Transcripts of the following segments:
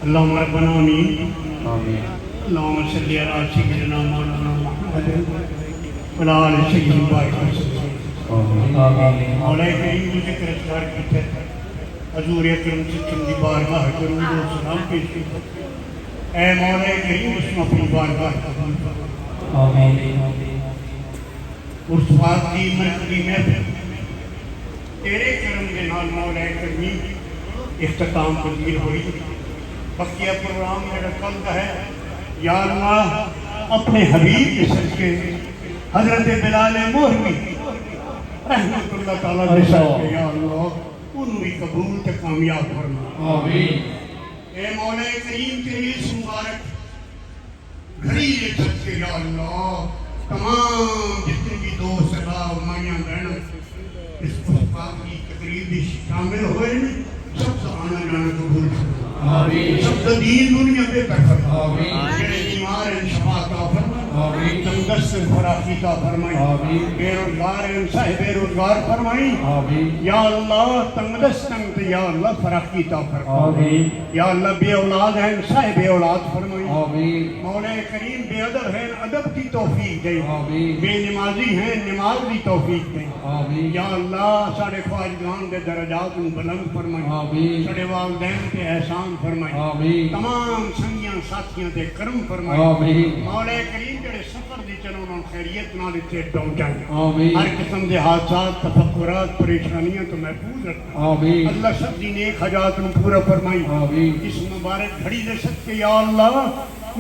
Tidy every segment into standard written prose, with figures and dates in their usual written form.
अल्लाहुम्मा रब्बना आमीन अल्लाहुम्मा सल्लि अला सय्यिदिना मौलाना मुहम्मद व अला आलि सय्यिदिना मौलाए करीम को ज़िक्र असगार की तरह हज़ूर अकरम सल्लल्लाहु की बारगाह दरूद व सलाम पेश कीजिए। ऐ मौलाए करीम उसमें अपनी बारगाह कबूल फरमा। उस पाक की मरकज़ी महफ़िल तेरे करम के नाल मौलाए करीम इख्तिताम पज़ीर हुई। बकिया प्रोग्राम मेरा कल का है। या अल्लाह अपने हबीब के सदके हजरत बिलाल मोहरी रहमतुल्लाह तआला के सदके या अल्लाह उन्हें भी कबूल ते कामयाब फरमा। आमीन। ए मौला करीम के इस मुबारक घड़ी के सदके या अल्लाह तमाम जितने भी दोस्त अहबाब माइयां बहन इस पाक की तकरीब में शामिल हुए सबका आना जाना कबूल फरमा। आमीन। सब दीन दुनिया बेहतर फरमा। आमीन। जिन्हें बीमार हैं शफा अता फरमा। आमीन तंदुरुस्त फराखी अता फरमाई आमीन बेरोजगार हैं साहिब बेरोजगार फरमाई आमीन या अल्लाह तंदुरुस्त या अल्लाह फराखी अता फरमाई आमीन या अल्लाह बे औलाद हैं साहिब बे औलाद फरमाई आमीन मौला करीम बेअदब हैं अदब की तौफीक दे आमीन बेनमाजी हैं नमाज की तौफीक दे आमीन या अल्लाह साढ़े ख्वाजगान के दरजात में बुलंद फरमाई आमीन साढ़े वालदैन के एहसान फरमाई आमीन तमाम संगियां साथियों के करम फरमाई आमीन मौला करीम जेड़े सफर दी चलो उन्होंने खैरियत नाल इत्थे पहुंचाई आमीन हर किस्म के हादसात तफक्कुरात परेशानियों तो महफूज रखना आमीन अल्लाह सब दी नेक हजात में पूरा फरमाई आमीन इस मुबारक घड़ी दे सदके या अल्लाह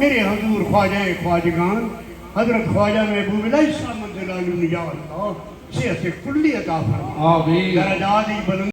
मेरे हजूर ख्वाजा ख्वाजगान हजरत ख्वाजा महबूब अल्लाह या अल्लाह से कुल्ली अता फरमा आमीन दरजात ही बुलंद